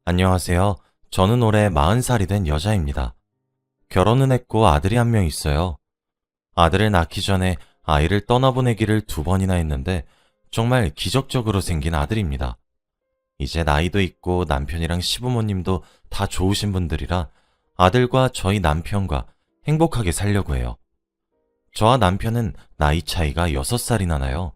안녕하세요. 저는 올해 40살이 된 여자입니다. 결혼은 했고 아들이 한 명 있어요. 아들을 낳기 전에 아이를 떠나보내기를 2번이나 했는데 정말 기적적으로 생긴 아들입니다. 이제 나이도 있고 남편이랑 시부모님도 다 좋으신 분들이라 아들과 저희 남편과 행복하게 살려고 해요. 저와 남편은 나이 차이가 6살이나 나요.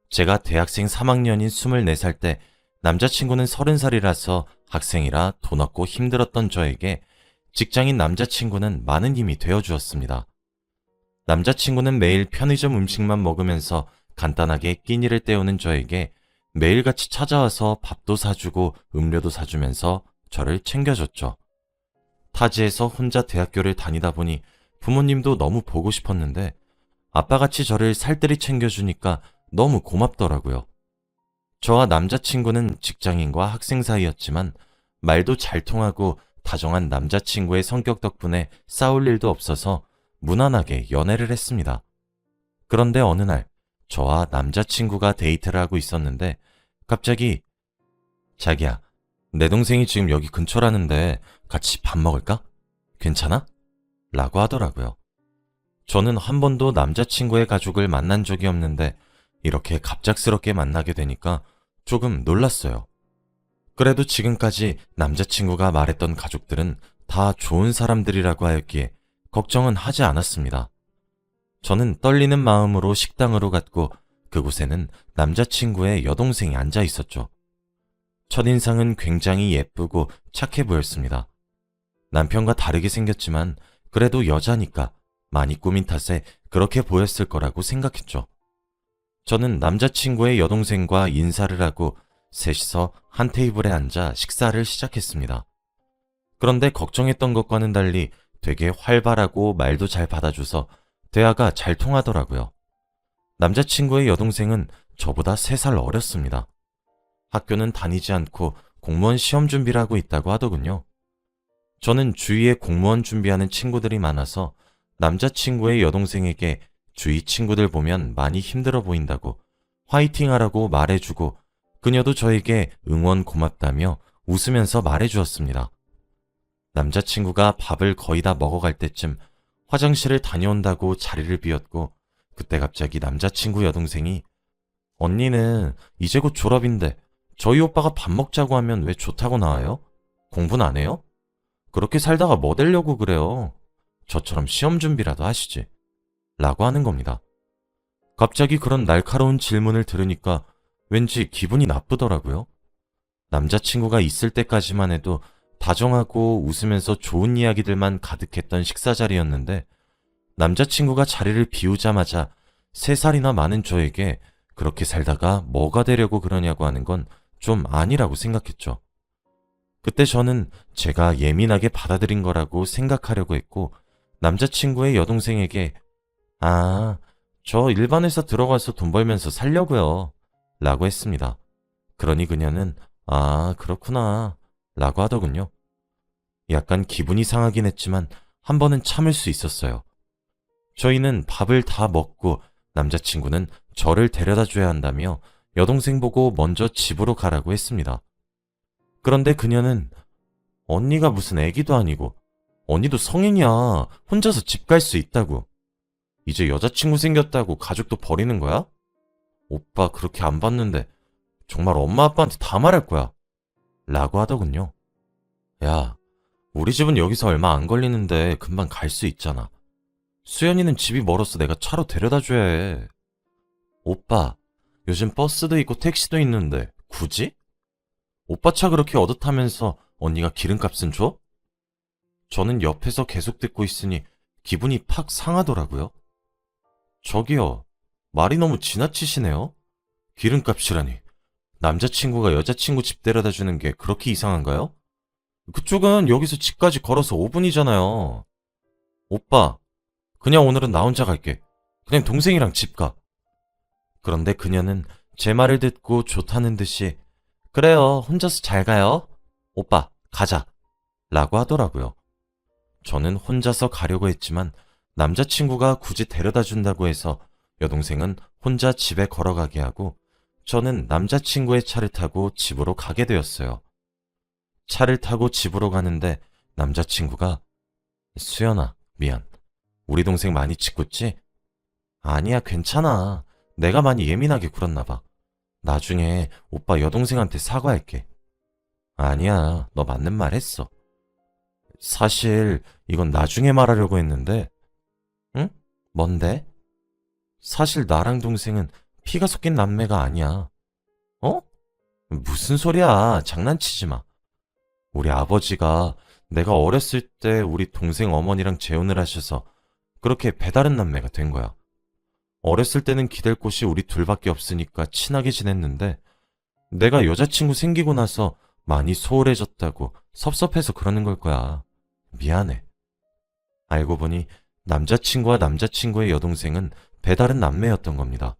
제가 대학생 3학년인 24살 때 남자친구는 30살이라서 학생이라 돈 없고 힘들었던 저에게 직장인 남자친구는 많은 힘이 되어주었습니다. 남자친구는 매일 편의점 음식만 먹으면서 간단하게 끼니를 때우는 저에게 매일같이 찾아와서 밥도 사주고 음료도 사주면서 저를 챙겨줬죠. 타지에서 혼자 대학교를 다니다 보니 부모님도 너무 보고 싶었는데 아빠같이 저를 살뜰히 챙겨주니까 너무 고맙더라고요. 저와 남자친구는 직장인과 학생 사이였지만 말도 잘 통하고 다정한 남자친구의 성격 덕분에 싸울 일도 없어서 무난하게 연애를 했습니다. 그런데 어느 날 저와 남자친구가 데이트를 하고 있었는데 갑자기 자기야, 내 동생이 지금 여기 근처라는데 같이 밥 먹을까? 괜찮아? 라고 하더라고요. 저는 한 번도 남자친구의 가족을 만난 적이 없는데 이렇게 갑작스럽게 만나게 되니까 조금 놀랐어요. 그래도 지금까지 남자친구가 말했던 가족들은 다 좋은 사람들이라고 하였기에 걱정은 하지 않았습니다. 저는 떨리는 마음으로 식당으로 갔고 그곳에는 남자친구의 여동생이 앉아 있었죠. 첫인상은 굉장히 예쁘고 착해 보였습니다. 남편과 다르게 생겼지만 그래도 여자니까 많이 꾸민 탓에 그렇게 보였을 거라고 생각했죠. 저는 남자친구의 여동생과 인사를 하고 셋이서 한 테이블에 앉아 식사를 시작했습니다. 그런데 걱정했던 것과는 달리 되게 활발하고 말도 잘 받아줘서 대화가 잘 통하더라고요. 남자친구의 여동생은 저보다 3살 어렸습니다. 학교는 다니지 않고 공무원 시험 준비를 하고 있다고 하더군요. 저는 주위에 공무원 준비하는 친구들이 많아서 남자친구의 여동생에게 주위 친구들 보면 많이 힘들어 보인다고 화이팅 하라고 말해주고 그녀도 저에게 응원 고맙다며 웃으면서 말해주었습니다. 남자친구가 밥을 거의 다 먹어갈 때쯤 화장실을 다녀온다고 자리를 비웠고 그때 갑자기 남자친구 여동생이 언니는 이제 곧 졸업인데 저희 오빠가 밥 먹자고 하면 왜 좋다고 나와요? 공부는 안 해요? 그렇게 살다가 뭐 되려고 그래요? 저처럼 시험 준비라도 하시지. 라고 하는 겁니다. 갑자기 그런 날카로운 질문을 들으니까 왠지 기분이 나쁘더라고요. 남자친구가 있을 때까지만 해도 다정하고 웃으면서 좋은 이야기들만 가득했던 식사 자리였는데 남자친구가 자리를 비우자마자 3살이나 많은 저에게 그렇게 살다가 뭐가 되려고 그러냐고 하는 건 좀 아니라고 생각했죠. 그때 저는 제가 예민하게 받아들인 거라고 생각하려고 했고 남자친구의 여동생에게 저 일반 회사 들어가서 돈 벌면서 살려고요 라고 했습니다. 그러니 그녀는 그렇구나 라고 하더군요. 약간 기분이 상하긴 했지만 한 번은 참을 수 있었어요. 저희는 밥을 다 먹고 남자친구는 저를 데려다 줘야 한다며 여동생 보고 먼저 집으로 가라고 했습니다. 그런데 그녀는 언니가 무슨 애기도 아니고 언니도 성인이야. 혼자서 집 갈 수 있다고. 이제 여자친구 생겼다고 가족도 버리는 거야? 오빠 그렇게 안 봤는데 정말 엄마 아빠한테 다 말할 거야. 라고 하더군요. 야, 우리 집은 여기서 얼마 안 걸리는데 금방 갈 수 있잖아. 수연이는 집이 멀어서 내가 차로 데려다 줘야 해. 오빠, 요즘 버스도 있고 택시도 있는데 굳이? 오빠 차 그렇게 얻어 타면서 언니가 기름값은 줘? 저는 옆에서 계속 듣고 있으니 기분이 팍 상하더라고요. 저기요, 말이 너무 지나치시네요. 기름값이라니. 남자친구가 여자친구 집 데려다 주는 게 그렇게 이상한가요? 그쪽은 여기서 집까지 걸어서 5분이잖아요. 오빠, 그냥 오늘은 나 혼자 갈게. 그냥 동생이랑 집 가. 그런데 그녀는 제 말을 듣고 좋다는 듯이 그래요, 혼자서 잘 가요. 오빠, 가자. 라고 하더라고요. 저는 혼자서 가려고 했지만 남자친구가 굳이 데려다 준다고 해서 여동생은 혼자 집에 걸어가게 하고 저는 남자친구의 차를 타고 집으로 가게 되었어요. 차를 타고 집으로 가는데 남자친구가 수연아, 미안. 우리 동생 많이 짓궂지? 아니야, 괜찮아. 내가 많이 예민하게 굴었나 봐. 나중에 오빠 여동생한테 사과할게. 아니야, 너 맞는 말 했어. 사실 이건 나중에 말하려고 했는데, 응? 뭔데? 사실 나랑 동생은 피가 섞인 남매가 아니야. 어? 무슨 소리야? 장난치지 마. 우리 아버지가 내가 어렸을 때 우리 동생 어머니랑 재혼을 하셔서 그렇게 배다른 남매가 된 거야. 어렸을 때는 기댈 곳이 우리 둘밖에 없으니까 친하게 지냈는데 내가 여자친구 생기고 나서 많이 소홀해졌다고 섭섭해서 그러는 걸 거야. 미안해. 알고 보니 남자친구와 남자친구의 여동생은 배다른 남매였던 겁니다.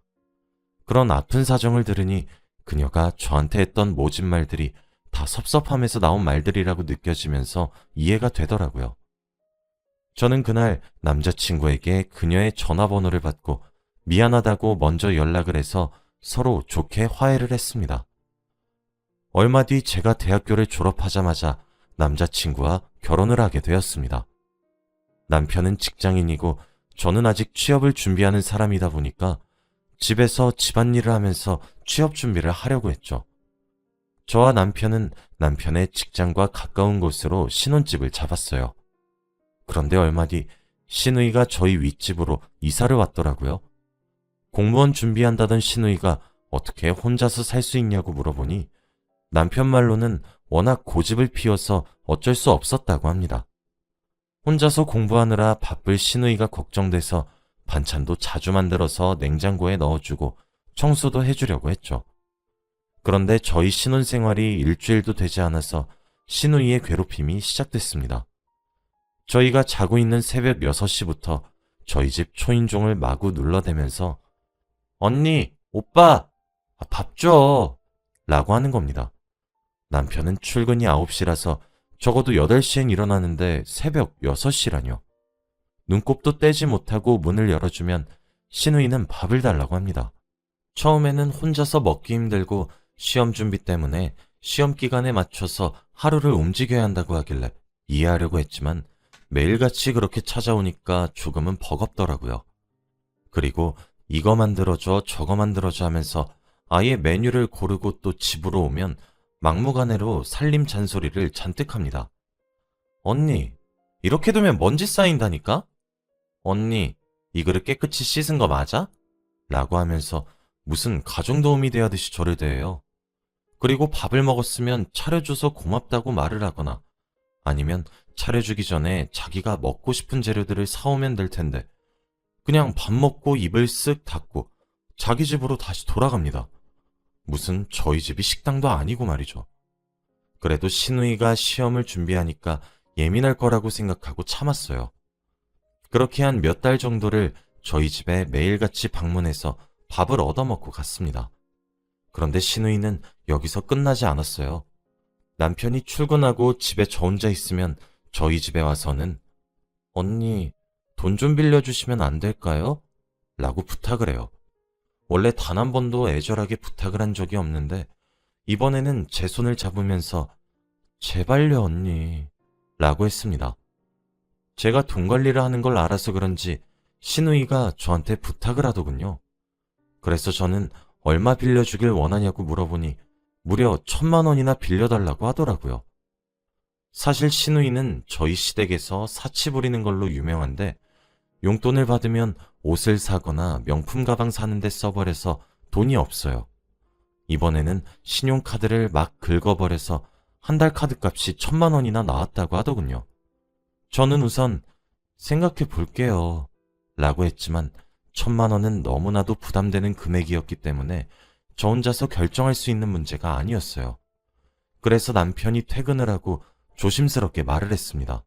그런 아픈 사정을 들으니 그녀가 저한테 했던 모진 말들이 다 섭섭함에서 나온 말들이라고 느껴지면서 이해가 되더라고요. 저는 그날 남자친구에게 그녀의 전화번호를 받고 미안하다고 먼저 연락을 해서 서로 좋게 화해를 했습니다. 얼마 뒤 제가 대학교를 졸업하자마자 남자친구와 결혼을 하게 되었습니다. 남편은 직장인이고 저는 아직 취업을 준비하는 사람이다 보니까 집에서 집안일을 하면서 취업 준비를 하려고 했죠. 저와 남편은 남편의 직장과 가까운 곳으로 신혼집을 잡았어요. 그런데 얼마 뒤 시누이가 저희 윗집으로 이사를 왔더라고요. 공무원 준비한다던 시누이가 어떻게 혼자서 살 수 있냐고 물어보니 남편 말로는 워낙 고집을 피워서 어쩔 수 없었다고 합니다. 혼자서 공부하느라 바쁠 시누이가 걱정돼서 반찬도 자주 만들어서 냉장고에 넣어주고 청소도 해주려고 했죠. 그런데 저희 신혼생활이 일주일도 되지 않아서 시누이의 괴롭힘이 시작됐습니다. 저희가 자고 있는 새벽 6시부터 저희 집 초인종을 마구 눌러대면서 언니, 오빠, 밥 줘! 라고 하는 겁니다. 남편은 출근이 9시라서 적어도 8시엔 일어나는데 새벽 6시라뇨. 눈곱도 떼지 못하고 문을 열어주면 시누이는 밥을 달라고 합니다. 처음에는 혼자서 먹기 힘들고 시험 준비 때문에 시험 기간에 맞춰서 하루를 움직여야 한다고 하길래 이해하려고 했지만 매일같이 그렇게 찾아오니까 조금은 버겁더라고요. 그리고 이거 만들어줘 저거 만들어줘 하면서 아예 메뉴를 고르고 또 집으로 오면 막무가내로 살림 잔소리를 잔뜩 합니다. 언니, 이렇게 두면 먼지 쌓인다니까? 언니, 이 그릇 깨끗이 씻은 거 맞아? 라고 하면서 무슨 가정도움이 대하듯이 저를 대해요. 그리고 밥을 먹었으면 차려줘서 고맙다고 말을 하거나 아니면 차려주기 전에 자기가 먹고 싶은 재료들을 사오면 될 텐데 그냥 밥 먹고 입을 쓱 닫고 자기 집으로 다시 돌아갑니다. 무슨 저희 집이 식당도 아니고 말이죠. 그래도 시누이가 시험을 준비하니까 예민할 거라고 생각하고 참았어요. 그렇게 한 몇 달 정도를 저희 집에 매일같이 방문해서 밥을 얻어먹고 갔습니다. 그런데 시누이는 여기서 끝나지 않았어요. 남편이 출근하고 집에 저 혼자 있으면 저희 집에 와서는 언니, 돈 좀 빌려주시면 안 될까요? 라고 부탁을 해요. 원래 단 한 번도 애절하게 부탁을 한 적이 없는데 이번에는 제 손을 잡으면서 제발요 언니 라고 했습니다. 제가 돈 관리를 하는 걸 알아서 그런지 시누이가 저한테 부탁을 하더군요. 그래서 저는 얼마 빌려주길 원하냐고 물어보니 무려 1,000만 원이나 빌려달라고 하더라고요. 사실 시누이는 저희 시댁에서 사치 부리는 걸로 유명한데 용돈을 받으면 옷을 사거나 명품 가방 사는데 써버려서 돈이 없어요. 이번에는 신용카드를 막 긁어버려서 한 달 카드값이 1,000만 원이나 나왔다고 하더군요. 저는 우선 생각해 볼게요 라고 했지만 1,000만 원은 너무나도 부담되는 금액이었기 때문에 저 혼자서 결정할 수 있는 문제가 아니었어요. 그래서 남편이 퇴근을 하고 조심스럽게 말을 했습니다.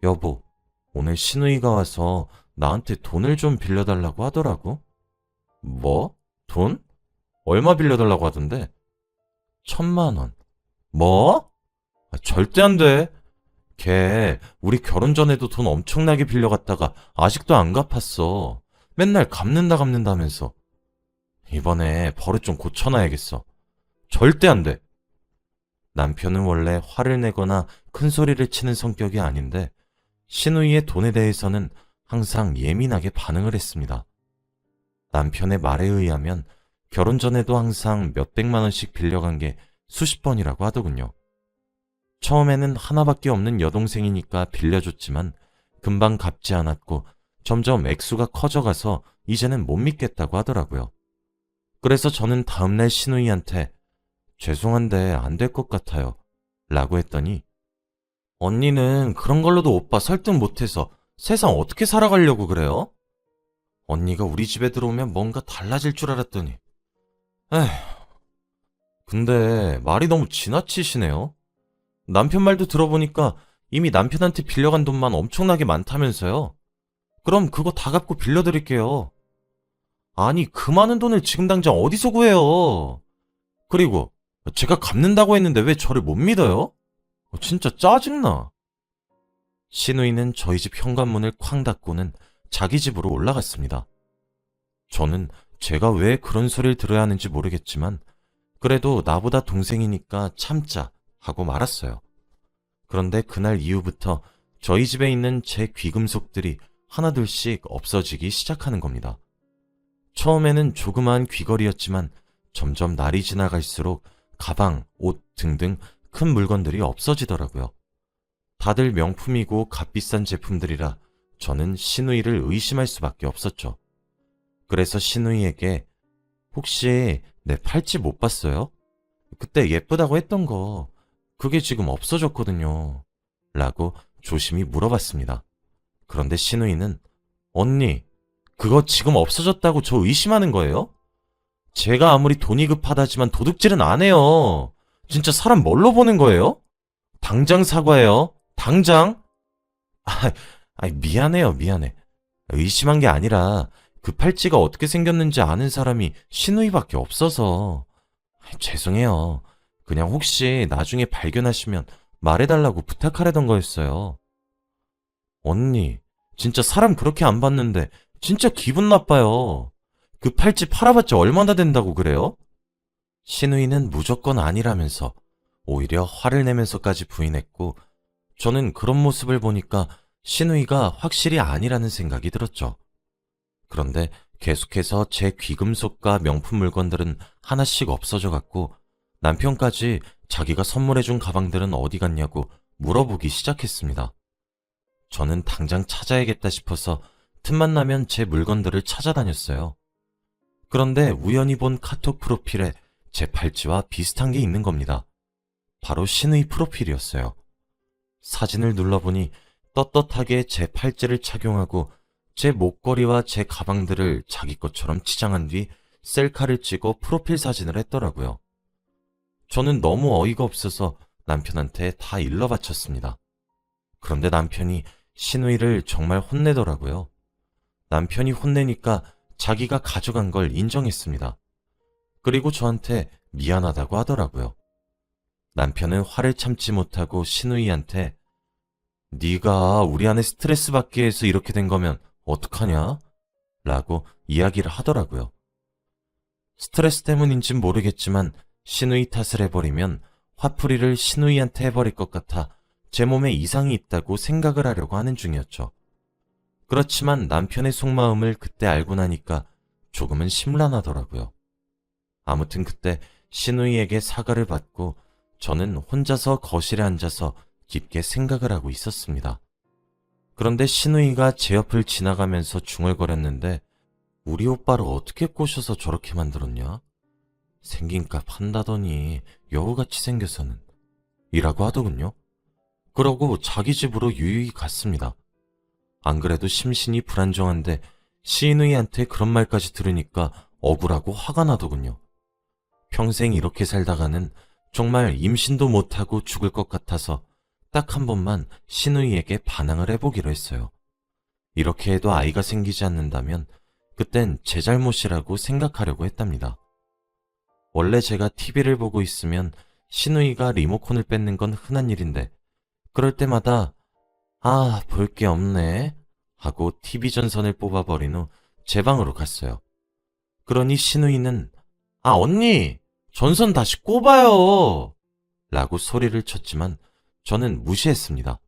여보, 오늘 시누이가 와서 나한테 돈을 좀 빌려달라고 하더라고. 뭐? 돈? 얼마 빌려달라고 하던데? 1,000만 원. 뭐? 절대 안 돼. 걔 우리 결혼 전에도 돈 엄청나게 빌려갔다가 아직도 안 갚았어. 맨날 갚는다면서. 이번에 버릇 좀 고쳐놔야겠어. 절대 안 돼. 남편은 원래 화를 내거나 큰 소리를 치는 성격이 아닌데 시누이의 돈에 대해서는 항상 예민하게 반응을 했습니다. 남편의 말에 의하면 결혼 전에도 항상 몇백만 원씩 빌려간 게 수십 번이라고 하더군요. 처음에는 하나밖에 없는 여동생이니까 빌려줬지만 금방 갚지 않았고 점점 액수가 커져가서 이제는 못 믿겠다고 하더라고요. 그래서 저는 다음날 시누이한테 죄송한데 안 될 것 같아요 라고 했더니 언니는 그런 걸로도 오빠 설득 못해서 세상 어떻게 살아가려고 그래요? 언니가 우리 집에 들어오면 뭔가 달라질 줄 알았더니 에휴, 근데 말이 너무 지나치시네요. 남편 말도 들어보니까 이미 남편한테 빌려간 돈만 엄청나게 많다면서요. 그럼 그거 다 갚고 빌려드릴게요. 아니, 그 많은 돈을 지금 당장 어디서 구해요? 그리고 제가 갚는다고 했는데 왜 저를 못 믿어요? 진짜 짜증나. 시누이는 저희 집 현관문을 쾅 닫고는 자기 집으로 올라갔습니다. 저는 제가 왜 그런 소리를 들어야 하는지 모르겠지만 그래도 나보다 동생이니까 참자 하고 말았어요. 그런데 그날 이후부터 저희 집에 있는 제 귀금속들이 하나둘씩 없어지기 시작하는 겁니다. 처음에는 조그마한 귀걸이였지만 점점 날이 지나갈수록 가방, 옷 등등 큰 물건들이 없어지더라고요. 다들 명품이고 값비싼 제품들이라 저는 시누이를 의심할 수밖에 없었죠. 그래서 시누이에게 혹시 내 팔찌 못 봤어요? 그때 예쁘다고 했던 거 그게 지금 없어졌거든요. 라고 조심히 물어봤습니다. 그런데 시누이는 언니, 그거 지금 없어졌다고 저 의심하는 거예요? 제가 아무리 돈이 급하다지만 도둑질은 안 해요. 진짜 사람 뭘로 보는 거예요? 당장 사과해요. 당장. 미안해요, 미안해. 의심한 게 아니라 그 팔찌가 어떻게 생겼는지 아는 사람이 시누이밖에 없어서. 죄송해요. 그냥 혹시 나중에 발견하시면 말해달라고 부탁하려던 거였어요. 언니, 진짜 사람 그렇게 안 봤는데 진짜 기분 나빠요. 그 팔찌 팔아봤자 얼마나 된다고 그래요? 시누이는 무조건 아니라면서 오히려 화를 내면서까지 부인했고 저는 그런 모습을 보니까 시누이가 확실히 아니라는 생각이 들었죠. 그런데 계속해서 제 귀금속과 명품 물건들은 하나씩 없어져 갔고 남편까지 자기가 선물해준 가방들은 어디 갔냐고 물어보기 시작했습니다. 저는 당장 찾아야겠다 싶어서 틈만 나면 제 물건들을 찾아다녔어요. 그런데 우연히 본 카톡 프로필에 제 팔찌와 비슷한 게 있는 겁니다. 바로 시누이 프로필이었어요. 사진을 눌러보니 떳떳하게 제 팔찌를 착용하고 제 목걸이와 제 가방들을 자기 것처럼 치장한 뒤 셀카를 찍어 프로필 사진을 했더라고요. 저는 너무 어이가 없어서 남편한테 다 일러 바쳤습니다. 그런데 남편이 시누이를 정말 혼내더라고요. 남편이 혼내니까 자기가 가져간 걸 인정했습니다. 그리고 저한테 미안하다고 하더라고요. 남편은 화를 참지 못하고 시누이한테 네가 우리 아내 스트레스 받게 해서 이렇게 된 거면 어떡하냐? 라고 이야기를 하더라고요. 스트레스 때문인진 모르겠지만 시누이 탓을 해버리면 화풀이를 시누이한테 해버릴 것 같아 제 몸에 이상이 있다고 생각을 하려고 하는 중이었죠. 그렇지만 남편의 속마음을 그때 알고 나니까 조금은 심란하더라고요. 아무튼 그때 시누이에게 사과를 받고 저는 혼자서 거실에 앉아서 깊게 생각을 하고 있었습니다. 그런데 시누이가 제 옆을 지나가면서 중얼거렸는데 우리 오빠를 어떻게 꼬셔서 저렇게 만들었냐? 생긴 값 한다더니 여우같이 생겨서는 이라고 하더군요. 그러고 자기 집으로 유유히 갔습니다. 안 그래도 심신이 불안정한데 시누이한테 그런 말까지 들으니까 억울하고 화가 나더군요. 평생 이렇게 살다가는 정말 임신도 못하고 죽을 것 같아서 딱 한 번만 시누이에게 반항을 해보기로 했어요. 이렇게 해도 아이가 생기지 않는다면 그땐 제 잘못이라고 생각하려고 했답니다. 원래 제가 TV를 보고 있으면 시누이가 리모컨을 뺏는 건 흔한 일인데 그럴 때마다 볼 게 없네 하고 TV 전선을 뽑아버린 후 제 방으로 갔어요. 그러니 시누이는 언니 전선 다시 꼽아요 라고 소리를 쳤지만 저는 무시했습니다.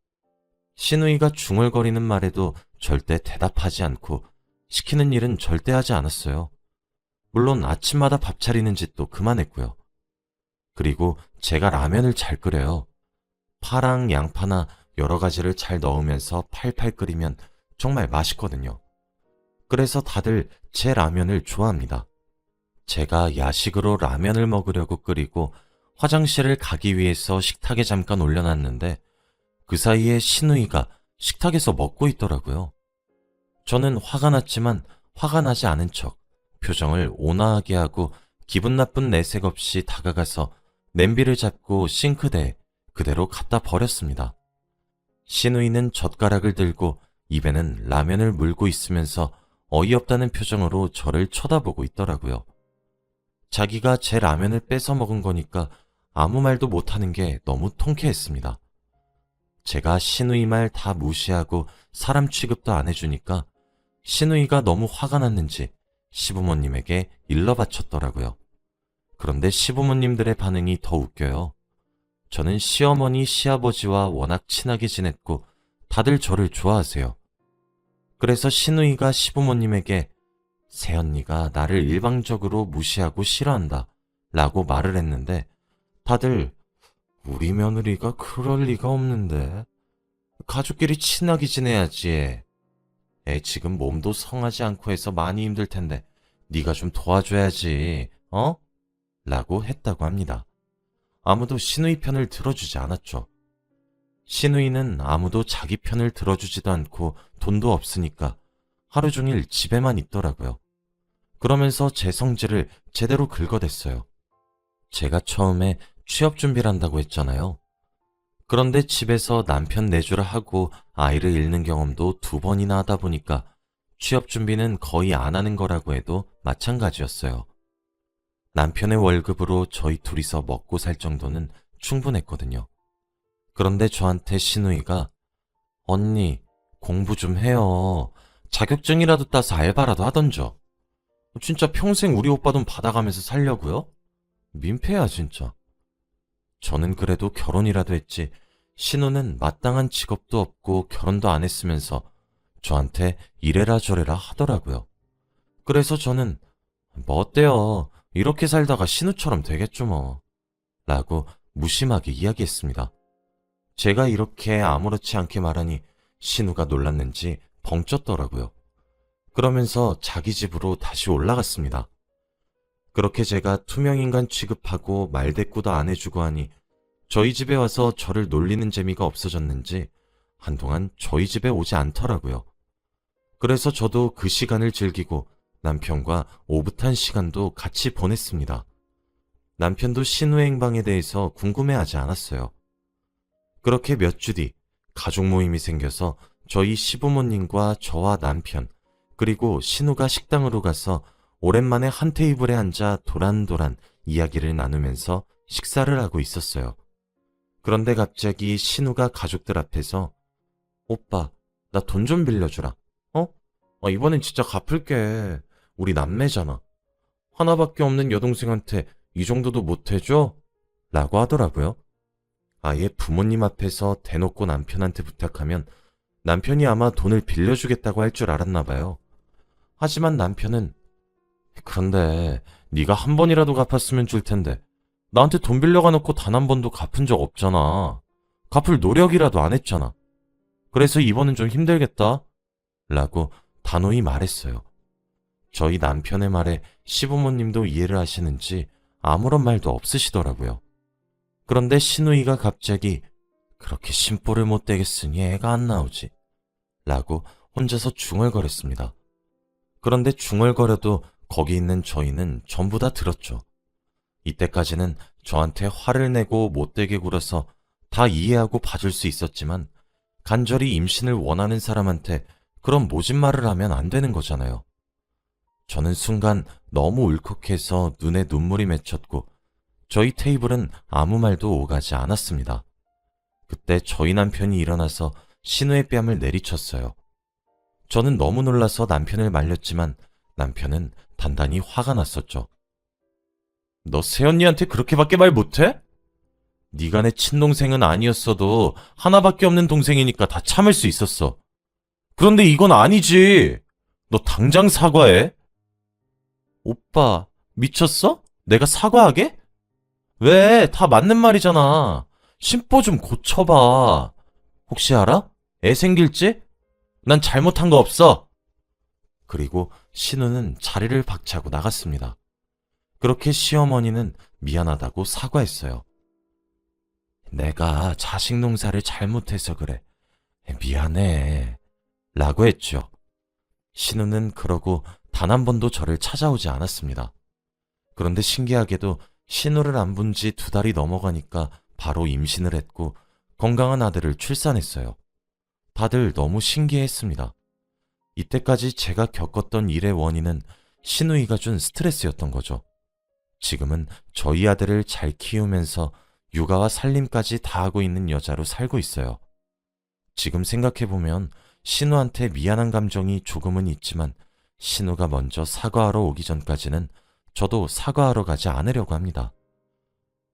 신우이가 중얼거리는 말에도 절대 대답하지 않고 시키는 일은 절대 하지 않았어요. 물론 아침마다 밥 차리는 짓도 그만했고요. 그리고 제가 라면을 잘 끓여요. 파랑 양파나 여러 가지를 잘 넣으면서 팔팔 끓이면 정말 맛있거든요. 그래서 다들 제 라면을 좋아합니다. 제가 야식으로 라면을 먹으려고 끓이고 화장실을 가기 위해서 식탁에 잠깐 올려놨는데 그 사이에 신우이가 식탁에서 먹고 있더라고요. 저는 화가 났지만 화가 나지 않은 척 표정을 온화하게 하고 기분 나쁜 내색 없이 다가가서 냄비를 잡고 싱크대에 그대로 갖다 버렸습니다. 신우이는 젓가락을 들고 입에는 라면을 물고 있으면서 어이없다는 표정으로 저를 쳐다보고 있더라고요. 자기가 제 라면을 뺏어 먹은 거니까 아무 말도 못하는 게 너무 통쾌했습니다. 제가 신우이 말 다 무시하고 사람 취급도 안 해주니까 신우이가 너무 화가 났는지 시부모님에게 일러 바쳤더라고요. 그런데 시부모님들의 반응이 더 웃겨요. 저는 시어머니, 시아버지와 워낙 친하게 지냈고 다들 저를 좋아하세요. 그래서 신우이가 시부모님에게 새언니가 나를 일방적으로 무시하고 싫어한다 라고 말을 했는데 다들 우리 며느리가 그럴 리가 없는데 가족끼리 친하게 지내야지. 애 지금 몸도 성하지 않고 해서 많이 힘들 텐데 네가 좀 도와줘야지. 어? 라고 했다고 합니다. 아무도 신우이 편을 들어주지 않았죠. 신우이는 아무도 자기 편을 들어주지도 않고 돈도 없으니까 하루 종일 집에만 있더라고요. 그러면서 제 성질을 제대로 긁어댔어요. 제가 처음에 취업 준비를 한다고 했잖아요. 그런데 집에서 남편 내조를 하고 아이를 잃는 경험도 2번이나 하다 보니까 취업 준비는 거의 안 하는 거라고 해도 마찬가지였어요. 남편의 월급으로 저희 둘이서 먹고 살 정도는 충분했거든요. 그런데 저한테 신우이가 언니 공부 좀 해요. 자격증이라도 따서 알바라도 하던져. 진짜 평생 우리 오빠 돈 받아가면서 살려고요? 민폐야 진짜. 저는 그래도 결혼이라도 했지 신우는 마땅한 직업도 없고 결혼도 안 했으면서 저한테 이래라 저래라 하더라고요. 그래서 저는 뭐 어때요? 이렇게 살다가 신우처럼 되겠죠 뭐. 라고 무심하게 이야기했습니다. 제가 이렇게 아무렇지 않게 말하니 신우가 놀랐는지 벙쪘더라고요. 그러면서 자기 집으로 다시 올라갔습니다. 그렇게 제가 투명인간 취급하고 말대꾸도 안 해주고 하니 저희 집에 와서 저를 놀리는 재미가 없어졌는지 한동안 저희 집에 오지 않더라고요. 그래서 저도 그 시간을 즐기고 남편과 오붓한 시간도 같이 보냈습니다. 남편도 신우의 행방에 대해서 궁금해하지 않았어요. 그렇게 몇 주 뒤 가족 모임이 생겨서 저희 시부모님과 저와 남편 그리고 신우가 식당으로 가서 오랜만에 한 테이블에 앉아 도란도란 이야기를 나누면서 식사를 하고 있었어요. 그런데 갑자기 신우가 가족들 앞에서 오빠, 나 돈 좀 빌려주라. 어? 이번엔 진짜 갚을게. 우리 남매잖아. 하나밖에 없는 여동생한테 이 정도도 못 해줘? 라고 하더라고요. 아예 부모님 앞에서 대놓고 남편한테 부탁하면 남편이 아마 돈을 빌려주겠다고 할 줄 알았나 봐요. 하지만 남편은 그런데 네가 한 번이라도 갚았으면 줄 텐데 나한테 돈 빌려가 놓고 단 한 번도 갚은 적 없잖아. 갚을 노력이라도 안 했잖아. 그래서 이번은 좀 힘들겠다. 라고 단호히 말했어요. 저희 남편의 말에 시부모님도 이해를 하시는지 아무런 말도 없으시더라고요. 그런데 신우이가 갑자기 그렇게 심보를 못 대겠으니 애가 안 나오지. 라고 혼자서 중얼거렸습니다. 그런데 중얼거려도 거기 있는 저희는 전부 다 들었죠. 이때까지는 저한테 화를 내고 못되게 굴어서 다 이해하고 봐줄 수 있었지만 간절히 임신을 원하는 사람한테 그런 모진 말을 하면 안 되는 거잖아요. 저는 순간 너무 울컥해서 눈에 눈물이 맺혔고 저희 테이블은 아무 말도 오가지 않았습니다. 그때 저희 남편이 일어나서 신우의 뺨을 내리쳤어요. 저는 너무 놀라서 남편을 말렸지만 남편은 단단히 화가 났었죠. 너 새언니한테 그렇게밖에 말 못해? 네가 내 친동생은 아니었어도 하나밖에 없는 동생이니까 다 참을 수 있었어. 그런데 이건 아니지. 너 당장 사과해. 오빠, 미쳤어? 내가 사과하게? 왜? 다 맞는 말이잖아. 심보 좀 고쳐봐. 혹시 알아? 애 생길지? 난 잘못한 거 없어. 그리고 신우는 자리를 박차고 나갔습니다. 그렇게 시어머니는 미안하다고 사과했어요. 내가 자식 농사를 잘못해서 그래. 미안해. 라고 했죠. 신우는 그러고 단 한 번도 저를 찾아오지 않았습니다. 그런데 신기하게도 신우를 안 본 지 2달이 넘어가니까 바로 임신을 했고 건강한 아들을 출산했어요. 다들 너무 신기했습니다. 이때까지 제가 겪었던 일의 원인은 신우이가 준 스트레스였던 거죠. 지금은 저희 아들을 잘 키우면서 육아와 살림까지 다 하고 있는 여자로 살고 있어요. 지금 생각해보면 신우한테 미안한 감정이 조금은 있지만 신우가 먼저 사과하러 오기 전까지는 저도 사과하러 가지 않으려고 합니다.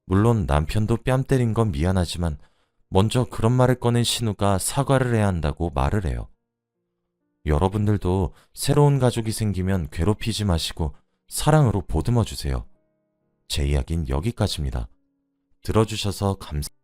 물론 남편도 뺨 때린 건 미안하지만 먼저 그런 말을 꺼낸 신우가 사과를 해야 한다고 말을 해요. 여러분들도 새로운 가족이 생기면 괴롭히지 마시고 사랑으로 보듬어 주세요. 제 이야기는 여기까지입니다. 들어주셔서 감사합니다.